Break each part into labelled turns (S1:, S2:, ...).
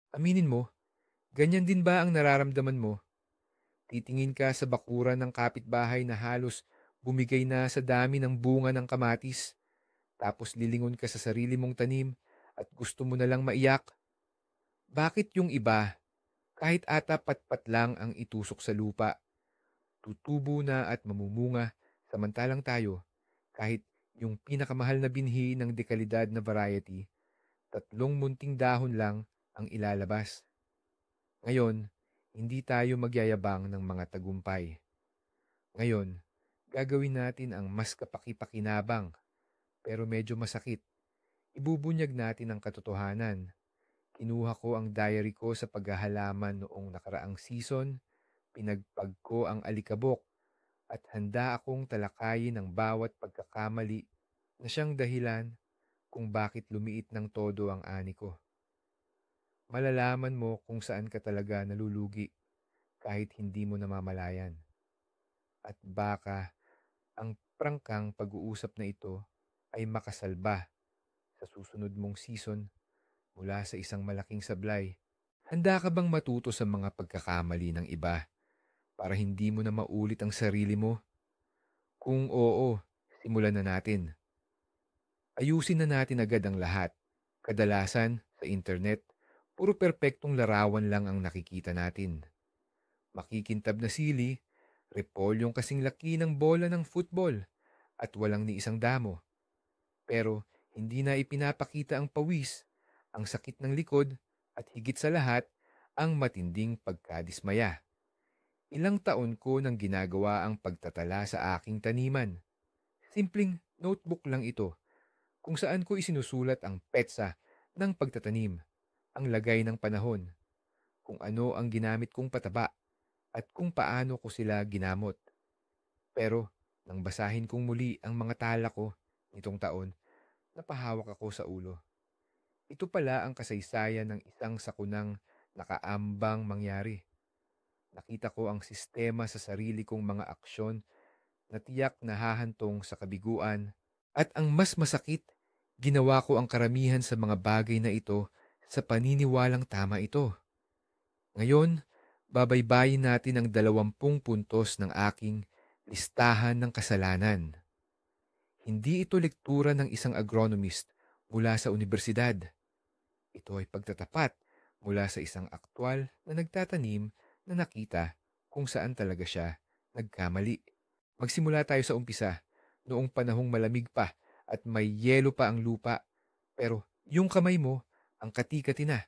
S1: Aminin mo, ganyan din ba ang nararamdaman mo? Titingin ka sa bakuran ng kapitbahay na halos bumigay na sa dami ng bunga ng kamatis, tapos lilingon ka sa sarili mong tanim at gusto mo na lang maiyak? Bakit yung iba, kahit ata patpat lang ang itusok sa lupa, tutubo na at mamumunga, samantalang tayo, kahit yung pinakamahal na binhi ng dekalidad na variety, tatlong munting dahon lang ang ilalabas. Ngayon, hindi tayo magyayabang ng mga tagumpay. Ngayon, gagawin natin ang mas kapaki-pakinabang pero medyo masakit. Ibubunyag natin ang katotohanan. Kinuha ko ang diary ko sa paghahalaman noong nakaraang season, pinagpag ko ang alikabok at handa akong talakayin ang bawat pagkakamali na siyang dahilan kung bakit lumiit ng todo ang ani ko. Malalaman mo kung saan ka talaga nalulugi kahit hindi mo namamalayan. At baka ang prangkang pag-uusap na ito ay makasalba sa susunod mong season mula sa isang malaking sablay. Handa ka bang matuto sa mga pagkakamali ng iba para hindi mo na maulit ang sarili mo? Kung oo, simulan na natin. Ayusin na natin agad ang lahat. Kadalasan, sa internet, puro perpektong larawan lang ang nakikita natin. Makikintab na sili, repolyong kasing laki ng bola ng football at walang ni isang damo. Pero hindi na ipinapakita ang pawis, ang sakit ng likod at higit sa lahat, ang matinding pagkadismaya. Ilang taon ko nang ginagawa ang pagtatala sa aking taniman. Simpleng notebook lang ito kung saan ko isinusulat ang petsa ng pagtatanim, ang lagay ng panahon, kung ano ang ginamit kong pataba at kung paano ko sila ginamot. Pero nang basahin kong muli ang mga tala ko nitong taon, napahawak ako sa ulo. Ito pala ang kasaysayan ng isang sakunang nakaambang mangyari. Nakita ko ang sistema sa sarili kong mga aksyon na tiyak na hahantong sa kabiguan. At ang mas masakit, ginawa ko ang karamihan sa mga bagay na ito sa paniniwalang tama ito. Ngayon, babaybayin natin ang 20 puntos ng aking listahan ng kasalanan. Hindi ito lektura ng isang agronomist mula sa unibersidad. Ito ay pagtatapat mula sa isang aktwal na nagtatanim na nakita kung saan talaga siya nagkamali. Magsimula tayo sa umpisa, noong panahong malamig pa at may yelo pa ang lupa. Pero yung kamay mo, ang kati-kati na.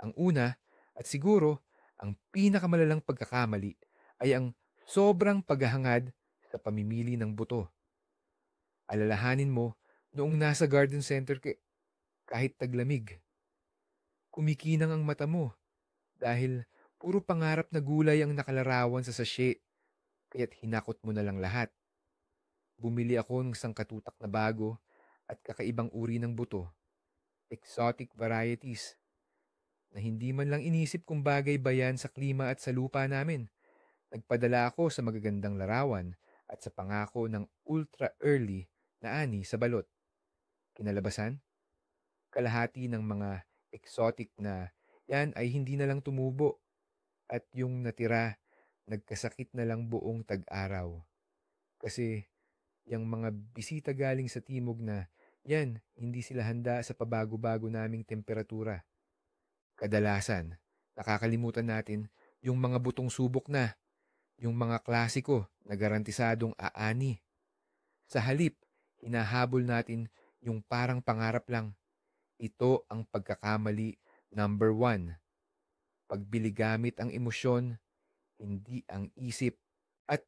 S1: Ang una, at siguro ang pinakamalalang pagkakamali, ay ang sobrang paghahangad sa pamimili ng buto. Alalahanin mo, noong nasa garden center kahit taglamig, kumikinang ang mata mo dahil puro pangarap na gulay ang nakalarawan sa sachet, kaya't hinakot mo na lang lahat. Bumili ako ng sangkatutak na bago at kakaibang uri ng buto, exotic varieties, na hindi man lang inisip kung bagay ba yan sa klima at sa lupa namin. Nagpadala ako sa magagandang larawan at sa pangako ng ultra-early na ani sa balot. Kinalabasan, kalahati ng mga exotic na yan ay hindi na lang tumubo at yung natira, nagkasakit na lang buong tag-araw. Kasi yung mga bisita galing sa timog na yan, hindi sila handa sa pabago-bago naming temperatura. Kadalasan, nakakalimutan natin yung mga butong subok na, yung mga klasiko na garantisadong aani. Sa halip, hinahabol natin yung parang pangarap lang. Ito ang pagkakamali number one. Pagbili gamit ang emosyon, hindi ang isip. At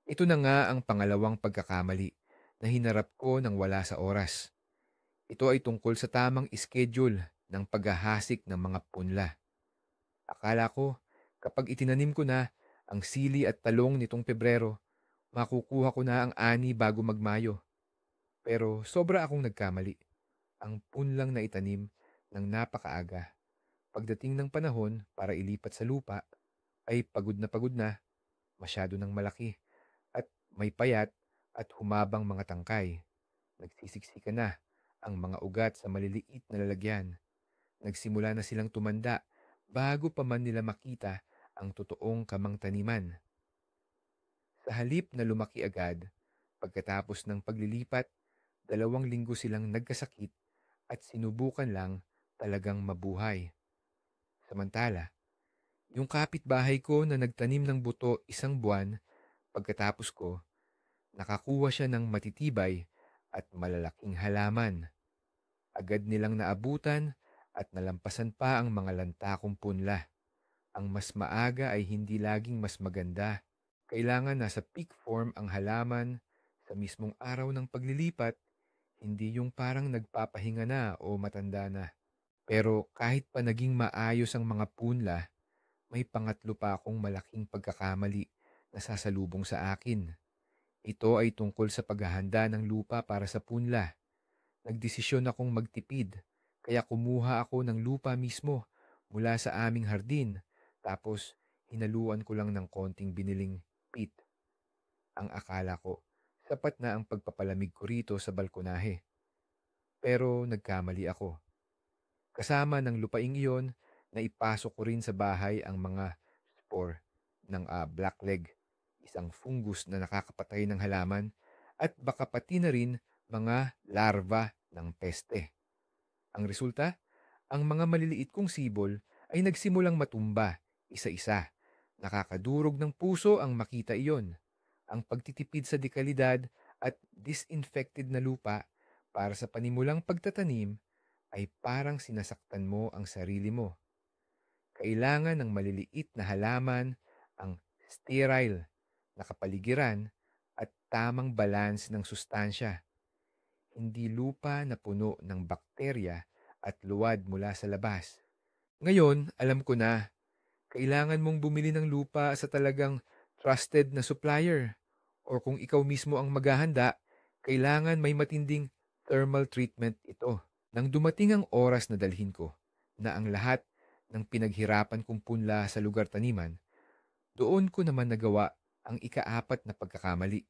S1: ito na nga ang pangalawang pagkakamali na hinarap ko nang wala sa oras. Ito ay tungkol sa tamang schedule ng paghahasik ng mga punla. Akala ko, kapag itinanim ko na ang sili at talong nitong Pebrero, makukuha ko na ang ani bago magmayo. Pero sobra akong nagkamali. Ang punlang na itanim ng napakaaga. Pagdating ng panahon para ilipat sa lupa, ay pagod na, masyado ng malaki, at may payat at humabang mga tangkay. Nagsisiksika na ang mga ugat sa maliliit na lalagyan. Nagsimula na silang tumanda bago pa man nila makita ang totoong kamang taniman. Sa halip na lumaki agad, pagkatapos ng paglilipat, 2 linggo silang nagkasakit at sinubukan lang talagang mabuhay. Samantala, yung kapitbahay ko na nagtanim ng buto 1 buwan pagkatapos ko, nakakuha siya ng matitibay at malalaking halaman. Agad nilang naabutan at nalampasan pa ang mga lantakong punla. Ang mas maaga ay hindi laging mas maganda. Kailangan nasa peak form ang halaman sa mismong araw ng paglilipat, hindi yung parang nagpapahinga na o matanda na. Pero kahit pa naging maayos ang mga punla, may pangatlo pa akong malaking pagkakamali na sasalubong sa akin. Ito ay tungkol sa paghahanda ng lupa para sa punla. Nagdesisyon akong magtipid, kaya kumuha ako ng lupa mismo mula sa aming hardin, tapos hinaluan ko lang ng konting biniling peat. Ang akala ko, sapat na ang pagpapalamig ko rito sa balkonahe. Pero nagkamali ako. Kasama ng lupaing iyon, naipasok ko rin sa bahay ang mga spore ng blackleg, isang fungus na nakakapatay ng halaman, at baka pati na rin mga larva ng peste. Ang resulta, ang mga maliliit kong sibol ay nagsimulang matumba, isa-isa. Nakakadurog ng puso ang makita iyon. Ang pagtitipid sa dekalidad at disinfected na lupa para sa panimulang pagtatanim ay parang sinasaktan mo ang sarili mo. Kailangan ng maliliit na halaman, ang sterile na kapaligiran at tamang balance ng sustansya. Hindi lupa na puno ng bakterya at luwad mula sa labas. Ngayon, alam ko na, kailangan mong bumili ng lupa sa talagang trusted na supplier. O kung ikaw mismo ang maghahanda, kailangan may matinding thermal treatment ito. Nang dumating ang oras na dalhin ko, na ang lahat ng pinaghirapan kong punla sa lugar taniman, doon ko naman nagawa ang ika-4 na pagkakamali.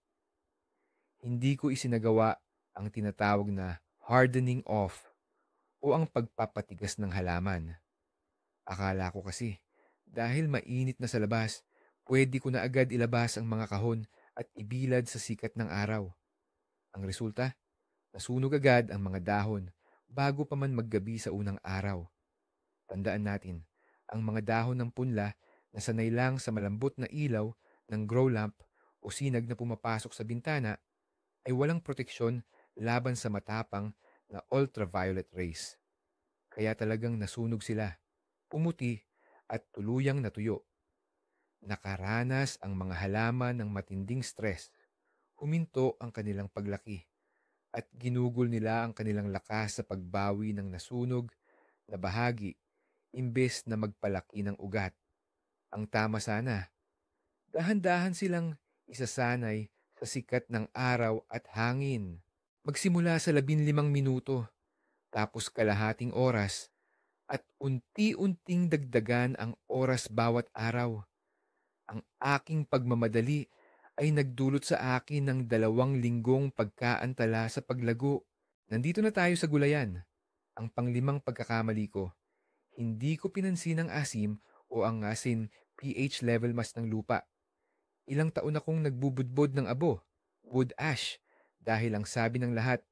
S1: Hindi ko isinagawa ang tinatawag na hardening off o ang pagpapatigas ng halaman. Akala ko kasi, dahil mainit na sa labas, pwede ko na agad ilabas ang mga kahon at ibilad sa sikat ng araw. Ang resulta, nasunog agad ang mga dahon bago pa man maggabi sa unang araw. Tandaan natin, ang mga dahon ng punla na sanay lang sa malambot na ilaw ng grow lamp o sinag na pumapasok sa bintana ay walang proteksyon laban sa matapang na ultraviolet rays. Kaya talagang nasunog sila, pumuti at tuluyang natuyo. Nakaranas ang mga halaman ng matinding stress. Huminto ang kanilang paglaki at ginugol nila ang kanilang lakas sa pagbawi ng nasunog na bahagi imbes na magpalaki ng ugat. Ang tama sana, dahan-dahan silang isasanay sa sikat ng araw at hangin. Magsimula sa 15 minuto, tapos kalahating oras, at unti-unting dagdagan ang oras bawat araw. Ang aking pagmamadali ay nagdulot sa akin ng 2 linggong pagkaantala sa paglago. Nandito na tayo sa gulayan. Ang panglimang pagkakamali ko, hindi ko pinansin ang asim o ang asin pH level mas ng lupa. Ilang taon akong nagbubudbod ng abo, wood ash, dahil ang sabi ng lahat,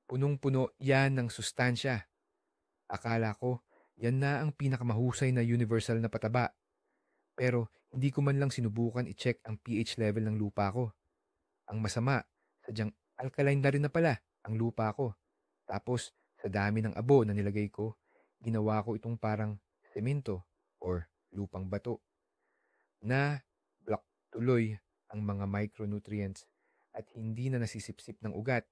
S1: punong-puno yan ng sustansya. Akala ko, yan na ang pinakamahusay na universal na pataba. Pero hindi ko man lang sinubukan i-check ang pH level ng lupa ko. Ang masama, sadyang alkaline na rin na pala ang lupa ko. Tapos, sa dami ng abo na nilagay ko, ginawa ko itong parang semento or lupang bato na block tuloy ang mga micronutrients at hindi na nasisipsip ng ugat.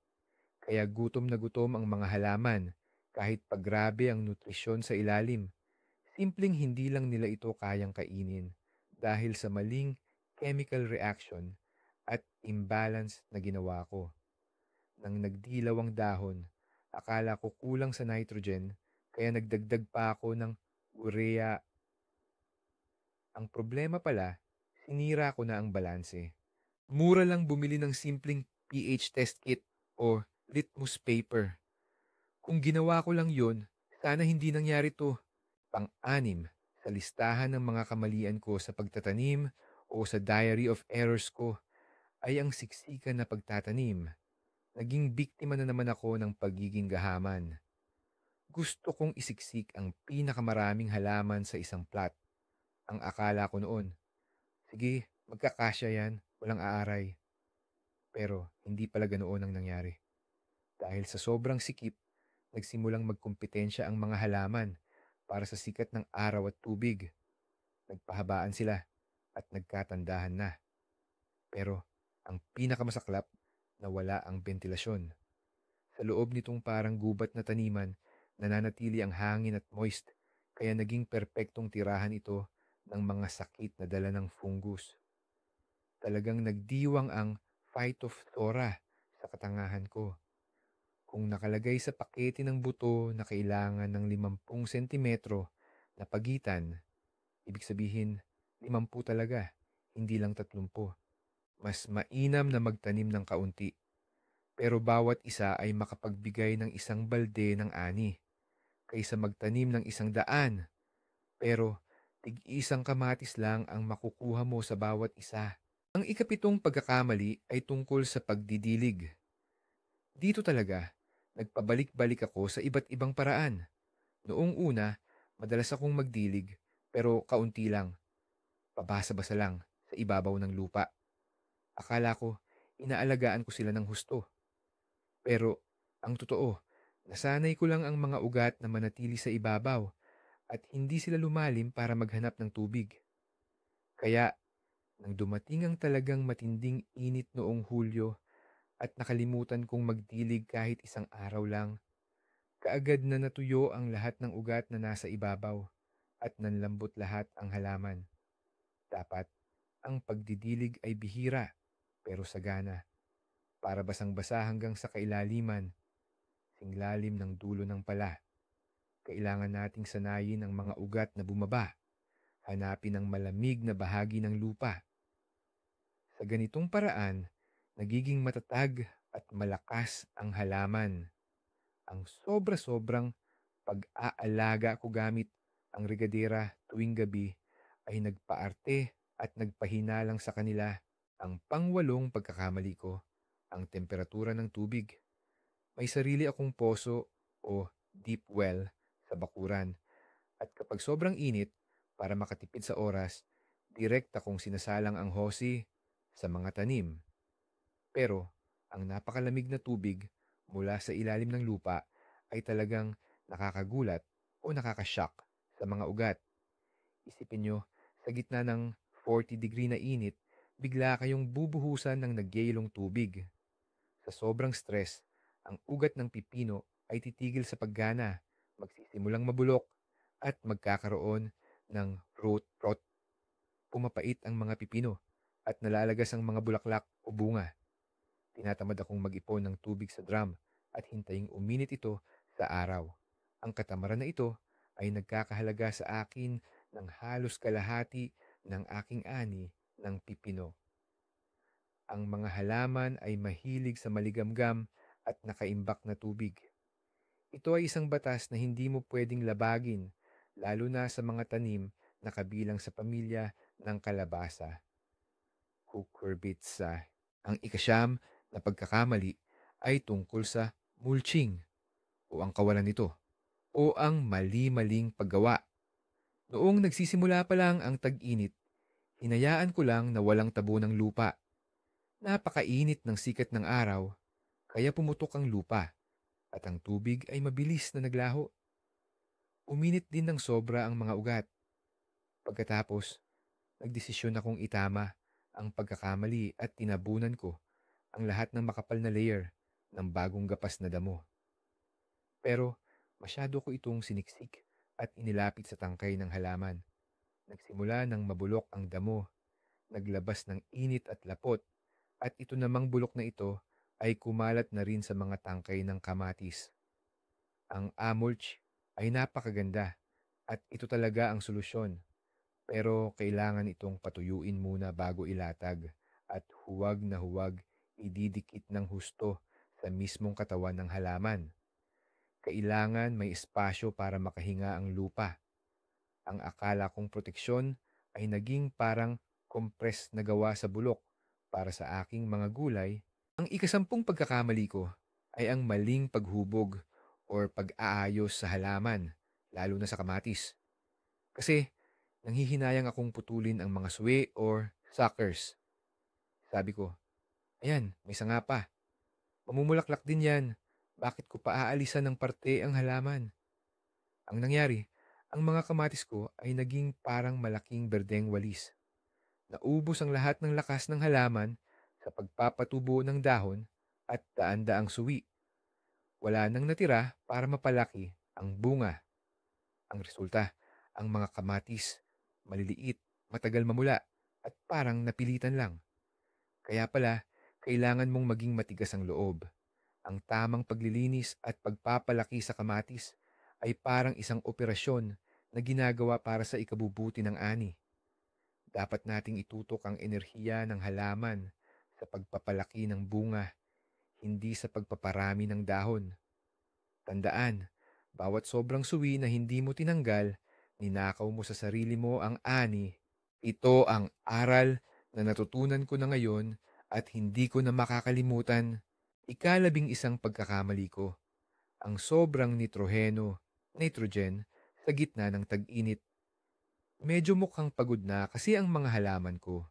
S1: Kaya gutom na gutom ang mga halaman kahit pagrabe ang nutrisyon sa ilalim. Simpleng hindi lang nila ito kayang kainin dahil sa maling chemical reaction at imbalance na ginawa ko. Nang nagdilaw ang dahon, akala ko kulang sa nitrogen kaya nagdagdag pa ako ng urea. Ang problema pala, sinira ko na ang balanse. Mura lang bumili ng simpleng pH test kit o litmus paper. Kung ginawa ko lang yon, Sana hindi nangyari 'to. Pang-anim sa listahan ng mga kamalian ko sa pagtatanim o sa diary of errors ko ay ang siksikan na pagtatanim. Naging biktima na naman ako ng pagiging gahaman. Gusto kong isiksik ang pinakamaraming halaman sa isang plot. Ang akala ko noon, sige, magkakasya yan, walang aaray. Pero hindi pala ganoon ang nangyari. Dahil sa sobrang sikip, nagsimulang magkompetensya ang mga halaman para sa sikat ng araw at tubig. Nagpahabaan sila at nagkatandahan na. Pero ang pinakamasaklap, nawala ang bentilasyon. Sa loob nitong parang gubat na taniman, nananatili ang hangin at moist, kaya naging perpektong tirahan ito ng mga sakit na dala ng fungus. Talagang nagdiwang ang phytophthora sa katangahan ko. Kung nakalagay sa pakete ng buto na kailangan ng 50 sentimetro na pagitan, ibig sabihin 50 talaga, hindi lang 30. Mas mainam na magtanim ng kaunti. Pero bawat isa ay makapagbigay ng isang balde ng ani, kaysa magtanim ng 100, pero tig-isang kamatis lang ang makukuha mo sa bawat isa. Ang ikapitong pagkakamali ay tungkol sa pagdidilig. Dito talaga, nagpabalik-balik ako sa iba't ibang paraan. Noong una, madalas akong magdilig, pero kaunti lang, pabasa-basa lang, sa ibabaw ng lupa. Akala ko, inaalagaan ko sila ng husto. Pero, ang totoo, nasanay ko lang ang mga ugat na manatili sa ibabaw at hindi sila lumalim para maghanap ng tubig. Kaya, nang dumating ang talagang matinding init noong Hulyo at nakalimutan kong magdilig kahit isang araw lang, kaagad na natuyo ang lahat ng ugat na nasa ibabaw at nanlambot lahat ang halaman. Dapat, ang pagdidilig ay bihira pero sagana, para basang-basa hanggang sa kailaliman, singlalim ng dulo ng pala. Kailangan nating sanayin ang mga ugat na bumaba, hanapin ang malamig na bahagi ng lupa. Sa ganitong paraan, nagiging matatag at malakas ang halaman. Ang sobra-sobrang pag-aalaga ko gamit ang regadera tuwing gabi ay nagpaarte at nagpahinalang sa kanila. Ang pangwalong pagkakamali ko, ang temperatura ng tubig. May sarili akong poso o deep well sa bakuran at kapag sobrang init, para makatipid sa oras, direkta kong sinasalang ang hosi sa mga tanim. Pero ang napakalamig na tubig mula sa ilalim ng lupa ay talagang nakakagulat o nakakashock sa mga ugat. Isipin nyo, sa gitna ng 40 degree na init, bigla kayong bubuhusan ng nagyayelong tubig. Sa sobrang stress, ang ugat ng pipino ay titigil sa paggana, magsisimulang mabulok, at magkakaroon ng root rot. Pumapait ang mga pipino at nalalagas ang mga bulaklak o bunga. Tinatamad akong mag-ipon ng tubig sa drum at hintaying uminit ito sa araw. Ang katamaran na ito ay nagkakahalaga sa akin ng halos kalahati ng aking ani ng pipino. Ang mga halaman ay mahilig sa maligamgam at nakaimbak na tubig. Ito ay isang batas na hindi mo pwedeng labagin, lalo na sa mga tanim na kabilang sa pamilya ng kalabasa, cucurbitsa. Ang ikasyam na pagkakamali ay tungkol sa mulching o ang kawalan nito o ang mali-maling paggawa. Noong nagsisimula pa lang ang tag-init, hinayaan ko lang na walang tabo ng lupa. Napakainit ng sikat ng araw, kaya pumutok ang lupa at ang tubig ay mabilis na naglaho. Uminit din ng sobra ang mga ugat. Pagkatapos, nagdesisyon akong itama ang pagkakamali at tinabunan ko ang lahat ng makapal na layer ng bagong gapas na damo. Pero masyado ko itong siniksik at inilapit sa tangkay ng halaman. Nagsimula ng mabulok ang damo, naglabas ng init at lapot, at ito namang bulok na ito ay kumalat na rin sa mga tangkay ng kamatis. Ang amulch ay napakaganda at ito talaga ang solusyon. Pero kailangan itong patuyuin muna bago ilatag at huwag na huwag ididikit ng husto sa mismong katawan ng halaman. Kailangan may espasyo para makahinga ang lupa. Ang akala kong proteksyon ay naging parang kompres na gawa sa bulok para sa aking mga gulay. Ang ikasampung pagkakamali ko ay ang maling paghubog or pag-aayos sa halaman, lalo na sa kamatis. Kasi nanghihinayang akong putulin ang mga suwi or suckers. Sabi ko, ayan, may sanga pa. Mamumulaklak din yan. Bakit ko pa aalisan ng parte ang halaman? Ang nangyari, ang mga kamatis ko ay naging parang malaking berdeng walis. Naubos ang lahat ng lakas ng halaman sa pagpapatubo ng dahon at daan-daang suwi. Wala nang natira para mapalaki ang bunga. Ang resulta, ang mga kamatis, maliliit, matagal mamula, at parang napilitan lang. Kaya pala, kailangan mong maging matigas ang loob. Ang tamang paglilinis at pagpapalaki sa kamatis ay parang isang operasyon na ginagawa para sa ikabubuti ng ani. Dapat nating itutok ang enerhiya ng halaman sa pagpapalaki ng bunga, hindi sa pagpaparami ng dahon. Tandaan, bawat sobrang suwi na hindi mo tinanggal, ninakaw mo sa sarili mo ang ani. Ito ang aral na natutunan ko na ngayon at hindi ko na makakalimutan. Ikalabing-isang pagkakamali ko, ang sobrang nitrogen, sa gitna ng tag-init. Medyo mukhang pagod na kasi ang mga halaman ko.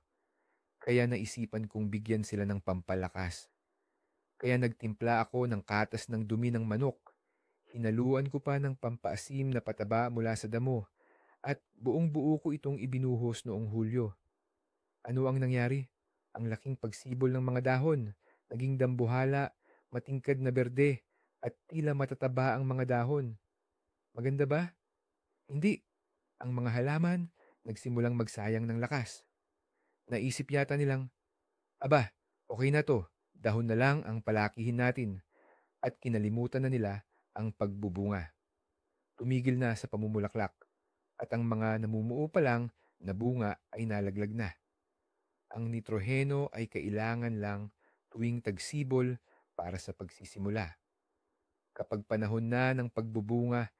S1: Kaya naisipan kong bigyan sila ng pampalakas. Kaya nagtimpla ako ng katas ng dumi ng manok. Hinaluan ko pa ng pampaasim na pataba mula sa damo at buong-buo ko itong ibinuhos noong Hulyo. Ano ang nangyari? Ang laking pagsibol ng mga dahon, naging dambuhala, matingkad na berde, at tila matataba ang mga dahon. Maganda ba? Hindi. Ang mga halaman nagsimulang magsayang ng lakas. Naisip yata nilang, aba, okay na to, dahon na lang ang palakihin natin, at kinalimutan na nila ang pagbubunga. Tumigil na sa pamumulaklak, at ang mga namumuo pa lang na bunga ay nalaglag na. Ang nitroheno ay kailangan lang tuwing tagsibol para sa pagsisimula. Kapag panahon na ng pagbubunga,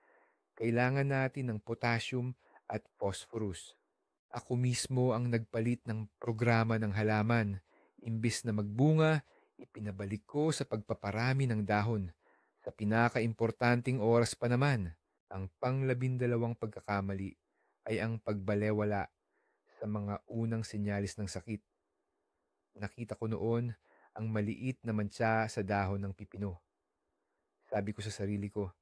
S1: kailangan natin ng potassium at phosphorus. Ako mismo ang nagpalit ng programa ng halaman. Imbis na magbunga, ipinabalik ko sa pagpaparami ng dahon. Sa pinakaimportanting oras pa naman, ang panglabindalawang pagkakamali ay ang pagbalewala sa mga unang senyalis ng sakit. Nakita ko noon ang maliit na mantsa sa dahon ng pipino. Sabi ko sa sarili ko,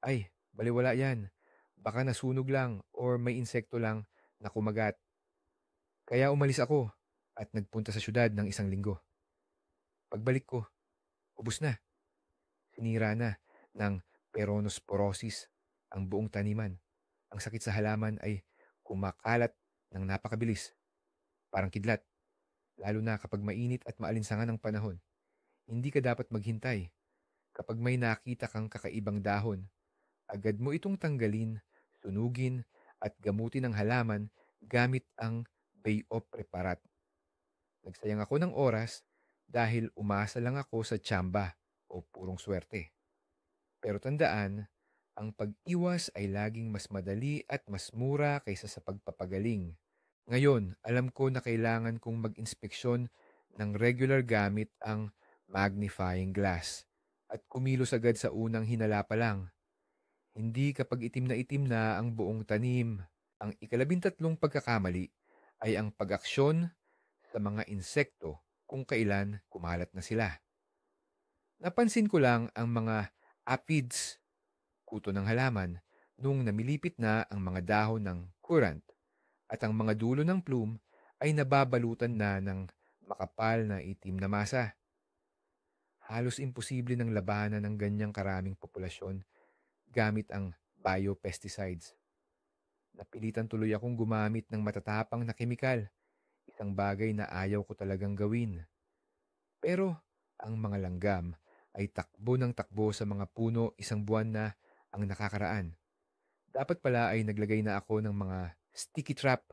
S1: ay, balewala yan. Baka nasunog lang or may insekto lang na kumagat. Kaya umalis ako at nagpunta sa syudad ng 1 linggo. Pagbalik ko, ubos na. Sinira na ng peronosporosis ang buong taniman. Ang sakit sa halaman ay kumakalat ng napakabilis. Parang kidlat, lalo na kapag mainit at maalinsangan ang panahon. Hindi ka dapat maghintay. Kapag may nakita kang kakaibang dahon, agad mo itong tanggalin, sunugin, at gamutin ang halaman gamit ang Bay of Preparat. Nagsayang ako ng oras dahil umasa lang ako sa tsamba o purong swerte. Pero tandaan, ang pag-iwas ay laging mas madali at mas mura kaysa sa pagpapagaling. Ngayon, alam ko na kailangan kong mag-inspeksyon ng regular gamit ang magnifying glass at kumilos agad sa unang hinala pa lang. Hindi kapag itim na ang buong tanim. Ang ikalabintatlong pagkakamali ay ang pag-aksyon sa mga insekto kung kailan kumalat na sila. Napansin ko lang ang mga aphids, kuto ng halaman, nung namilipit na ang mga dahon ng currant at ang mga dulo ng plume ay nababalutan na ng makapal na itim na masa. Halos imposible ng labanan ng ganyang karaming populasyon gamit ang biopesticides. Napilitan tuloy akong gumamit ng matatapang na kemikal, isang bagay na ayaw ko talagang gawin. Pero ang mga langgam ay takbo ng takbo sa mga puno 1 buwan na ang nakakaraan. Dapat pala ay naglagay na ako ng mga sticky trap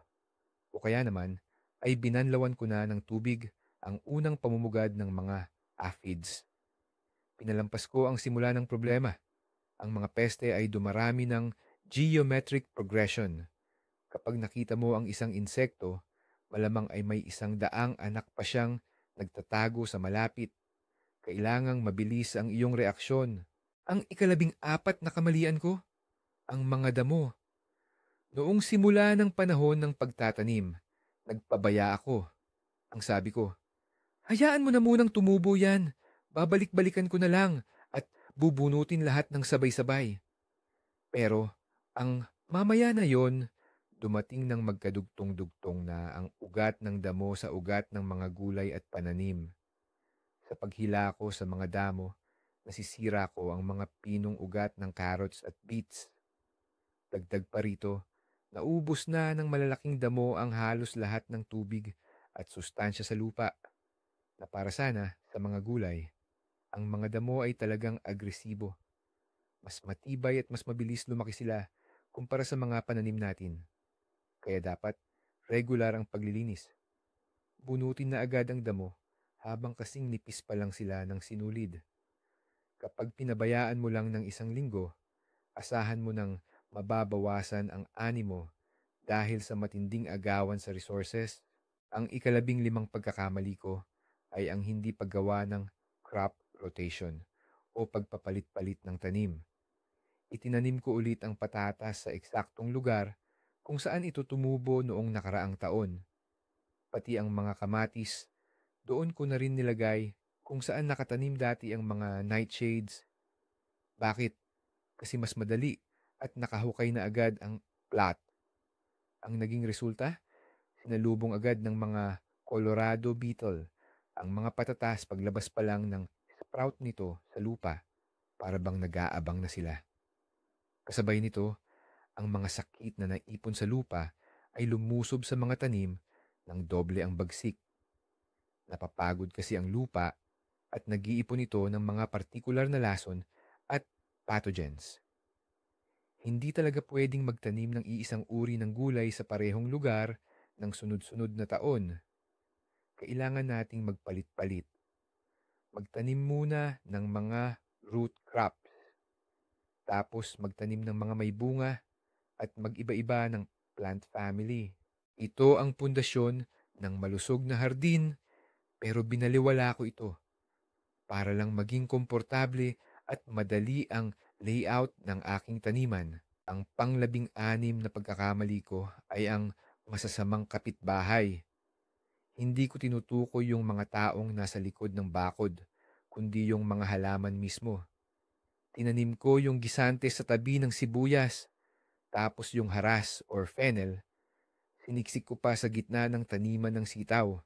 S1: o kaya naman ay binanlawan ko na ng tubig ang unang pamumugad ng mga aphids. Pinalampas ko ang simula ng problema. Ang mga peste ay dumarami ng geometric progression. Kapag nakita mo ang isang insekto, malamang ay may 100 anak pa siyang nagtatago sa malapit. Kailangang mabilis ang iyong reaksyon. Ang ika-14 na kamalian ko, ang mga damo. Noong simula ng panahon ng pagtatanim, nagpabaya ako. Ang sabi ko, hayaan mo na munang tumubo yan. Babalik-balikan ko na lang at bubunutin lahat ng sabay-sabay. Pero ang mamaya na yon, dumating ng magkadugtong-dugtong na ang ugat ng damo sa ugat ng mga gulay at pananim. Sa paghila ko sa mga damo, nasisira ko ang mga pinong ugat ng carrots at beets. Dagdag pa rito, naubos na ng malalaking damo ang halos lahat ng tubig at sustansya sa lupa na para sana sa mga gulay. Ang mga damo ay talagang agresibo. Mas matibay at mas mabilis lumaki sila kumpara sa mga pananim natin. Kaya dapat regular ang paglilinis. Bunutin na agad ang damo habang kasing nipis pa lang sila ng sinulid. Kapag pinabayaan mo lang ng 1 linggo, asahan mo ng mababawasan ang animo dahil sa matinding agawan sa resources. Ang ika-15 pagkakamali ko ay ang hindi paggawa ng crop rotation o pagpapalit-palit ng tanim. Itinanim ko ulit ang patatas sa eksaktong lugar kung saan ito tumubo noong nakaraang taon. Pati ang mga kamatis, doon ko na rin nilagay kung saan nakatanim dati ang mga nightshades. Bakit? Kasi mas madali at nakahukay na agad ang plot. Ang naging resulta, sinalubong agad ng mga Colorado beetle ang mga patatas paglabas pa lang ng sprout nito sa lupa, para bang nag-aabang na sila. Kasabay nito, ang mga sakit na naipon sa lupa ay lumusob sa mga tanim ng doble ang bagsik. Napapagod kasi ang lupa at nag-iipon ito ng mga partikular na lason at pathogens. Hindi talaga pwedeng magtanim ng iisang uri ng gulay sa parehong lugar ng sunod-sunod na taon. Kailangan nating magpalit-palit. Magtanim muna ng mga root crops, tapos magtanim ng mga may bunga at mag-iba-iba ng plant family. Ito ang pundasyon ng malusog na hardin, pero binaliwala ko ito para lang maging komportable at madali ang layout ng aking taniman. Ang pang-16 na pagkakamali ko ay ang masasamang kapitbahay. Hindi ko tinutukoy yung mga taong nasa likod ng bakod, kundi yung mga halaman mismo. Tinanim ko yung gisante sa tabi ng sibuyas, tapos yung haras or fennel, siniksik ko pa sa gitna ng taniman ng sitaw.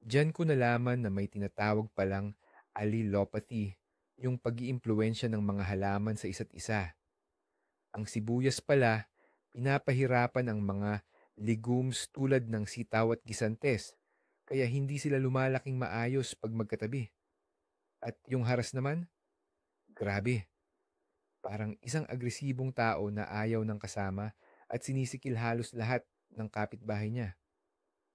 S1: Diyan ko nalaman na may tinatawag palang allelopathy, yung pag-iimpluwensya ng mga halaman sa isa't isa. Ang sibuyas pala, pinapahirapan ang mga legumes tulad ng sitaw at gisantes, kaya hindi sila lumalaking maayos pag magkatabi. At yung haras naman, grabe, parang isang agresibong tao na ayaw ng kasama at sinisikil halos lahat ng kapitbahay niya.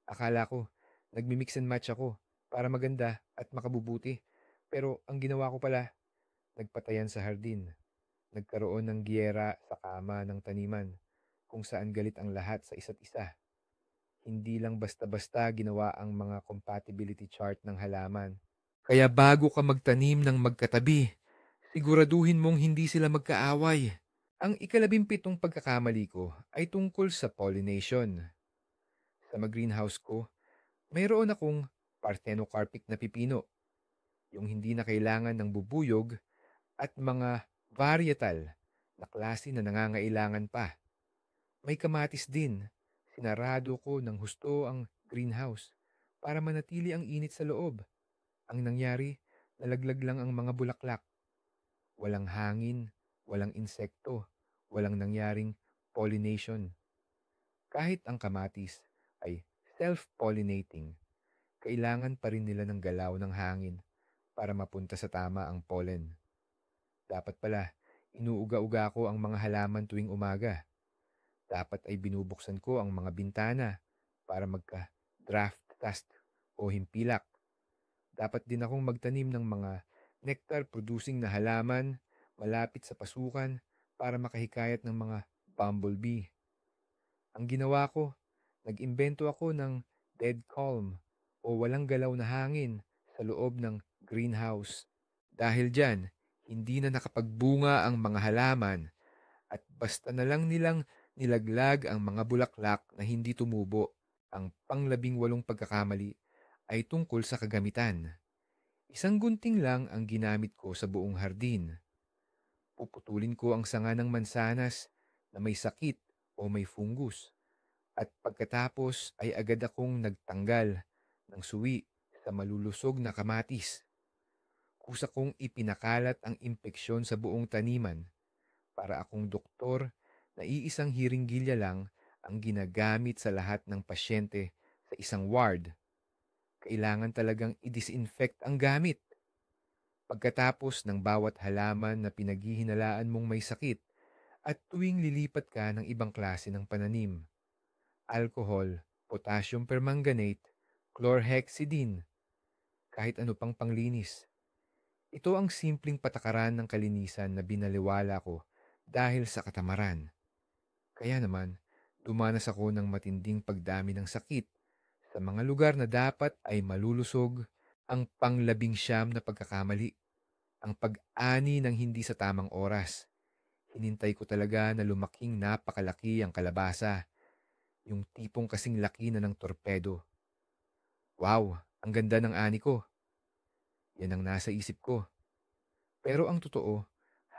S1: Akala ko, nagmi-mix and match ako para maganda at makabubuti. Pero ang ginawa ko pala, nagpatayan sa hardin. Nagkaroon ng giyera sa kama ng taniman kung saan galit ang lahat sa isa't isa. Hindi lang basta-basta ginawa ang mga compatibility chart ng halaman. Kaya bago ka magtanim ng magkatabi, siguraduhin mong hindi sila magkaaway. Ang ika-17 pagkakamali ko ay tungkol sa pollination. Sa mag-greenhouse ko, mayroon akong parthenocarpic na pipino, yung hindi na kailangan ng bubuyog, at mga varietal na klase na nangangailangan pa. May kamatis din. Sinarado ko ng husto ang greenhouse para manatili ang init sa loob. Ang nangyari, nalaglag lang ang mga bulaklak. Walang hangin, walang insekto, walang nangyaring pollination. Kahit ang kamatis ay self-pollinating, kailangan pa rin nila ng galaw ng hangin para mapunta sa tama ang pollen. Dapat pala, inuuga-uga ko ang mga halaman tuwing umaga. Dapat ay binubuksan ko ang mga bintana para magka-draft dust o himpilak. Dapat din akong magtanim ng mga nectar-producing na halaman malapit sa pasukan para makahikayat ng mga bumblebee. Ang ginawa ko, nag-imbento ako ng dead calm o walang galaw na hangin sa loob ng greenhouse. Dahil dyan, hindi na nakapagbunga ang mga halaman at basta na lang nilang nilaglag ang mga bulaklak na hindi tumubo. Ang pang-18 pagkakamali ay tungkol sa kagamitan. Isang gunting lang ang ginamit ko sa buong hardin. Puputulin ko ang sanga ng mansanas na may sakit o may fungus. At pagkatapos ay agad akong nagtanggal ng suwi sa malulusog na kamatis. Kusa kong ipinakalat ang impeksyon sa buong taniman para akong doktor na iisang hiringgilya lang ang ginagamit sa lahat ng pasyente sa isang ward. Kailangan talagang i-disinfect ang gamit. Pagkatapos ng bawat halaman na pinaghihinalaan mong may sakit at tuwing lilipat ka ng ibang klase ng pananim, alcohol, potassium permanganate, chlorhexidine, kahit ano pang panglinis. Ito ang simpleng patakaran ng kalinisan na binaliwala ko dahil sa katamaran. Kaya naman, dumanas ako ng matinding pagdami ng sakit sa mga lugar na dapat ay malulusog. Ang pang-19 na pagkakamali, ang pag-ani ng hindi sa tamang oras. Hinintay ko talaga na lumaking napakalaki ang kalabasa, yung tipong kasing laki na ng torpedo. Wow, ang ganda ng ani ko. Yan ang nasa isip ko. Pero ang totoo,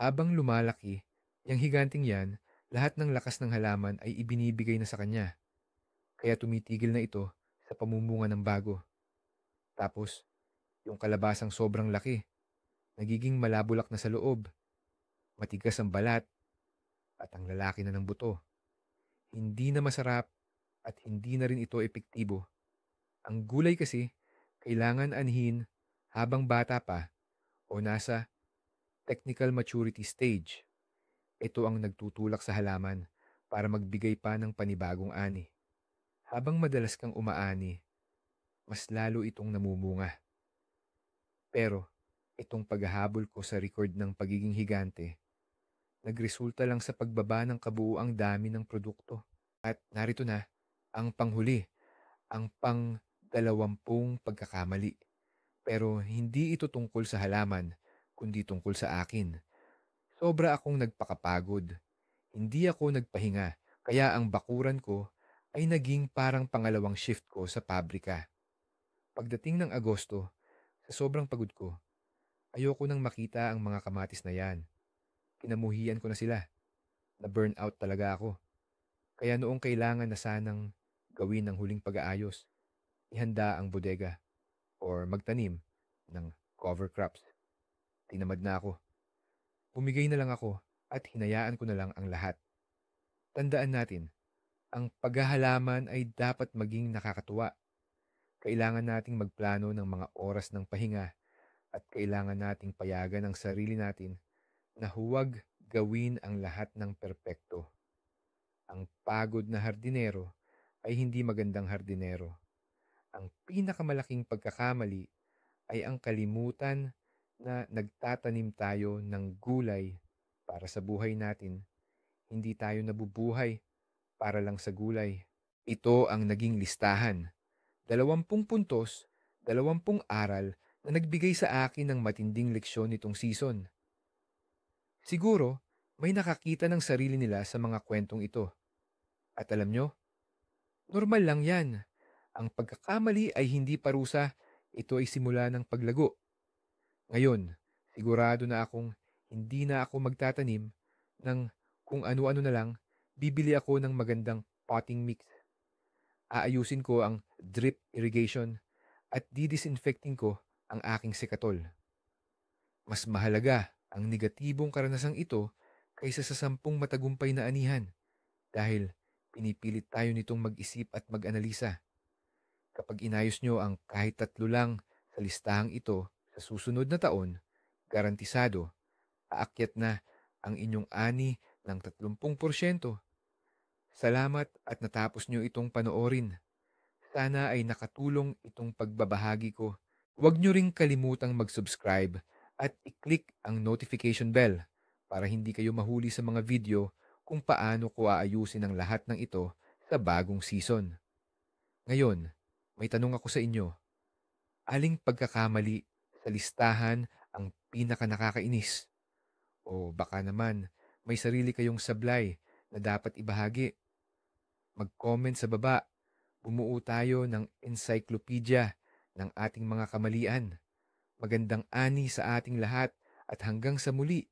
S1: habang lumalaki, yung higanting yan, lahat ng lakas ng halaman ay ibinibigay na sa kanya. Kaya tumitigil na ito sa pamumunga ng bago. Tapos, yung kalabasang sobrang laki, nagiging malabulak na sa loob, matigas ang balat, at ang lalaki na ng buto. Hindi na masarap at hindi na rin ito epektibo. Ang gulay kasi, kailangan anhin habang bata pa o nasa technical maturity stage. Ito ang nagtutulak sa halaman para magbigay pa ng panibagong ani. Habang madalas kang umaani, mas lalo itong namumunga. Pero itong paghahabol ko sa record ng pagiging higante, nagresulta lang sa pagbaba ng kabuuang dami ng produkto. At narito na, ang panghuli, ang pang-20 pagkakamali. Pero hindi ito tungkol sa halaman, kundi tungkol sa akin. Sobra akong nagpakapagod. Hindi ako nagpahinga, kaya ang bakuran ko ay naging parang pangalawang shift ko sa pabrika. Pagdating ng Agosto, sa sobrang pagod ko, ayoko nang makita ang mga kamatis na yan. Kinamuhian ko na sila. Na-burn out talaga ako. Kaya noong kailangan na sanang gawin ng huling pag-aayos, ihanda ang bodega or magtanim ng cover crops. Tinamad na ako. Bumigay na lang ako at hinayaan ko na lang ang lahat. Tandaan natin, ang paghahalaman ay dapat maging nakakatuwa. Kailangan nating magplano ng mga oras ng pahinga at kailangan nating payagan ang sarili natin na huwag gawin ang lahat ng perpekto. Ang pagod na hardinero ay hindi magandang hardinero. Ang pinakamalaking pagkakamali ay ang kalimutan na nagtatanim tayo ng gulay para sa buhay natin. Hindi tayo nabubuhay para lang sa gulay. Ito ang naging listahan. 20 puntos, 20 aral na nagbigay sa akin ng matinding leksyon nitong season. Siguro, may nakakita ng sarili nila sa mga kwentong ito. At alam nyo, normal lang yan. Ang pagkakamali ay hindi parusa, ito ay simula ng paglago. Ngayon, sigurado na akong hindi na ako magtatanim ng kung ano-ano na lang, bibili ako ng magandang potting mix. Aayusin ko ang drip irrigation at didisinfecting ko ang aking sekatol. Mas mahalaga ang negatibong karanasang ito kaysa sa 10 matagumpay na anihan dahil pinipilit tayo nitong mag-isip at mag-analisa. Kapag inayos nyo ang kahit 3 lang sa listahang ito sa susunod na taon, garantisado, aakyat na ang inyong ani ng 30%. Salamat at natapos nyo itong panoorin. Sana ay nakatulong itong pagbabahagi ko. Huwag nyo ring kalimutang mag-subscribe at i-click ang notification bell para hindi kayo mahuli sa mga video kung paano ko aayusin ang lahat ng ito sa bagong season. Ngayon, may tanong ako sa inyo. Aling pagkakamali sa listahan ang pinaka nakakainis? O baka naman may sarili kayong sablay na dapat ibahagi? Mag-comment sa baba. Bumuo tayo ng encyclopedia ng ating mga kamalian. Magandang ani sa ating lahat at hanggang sa muli.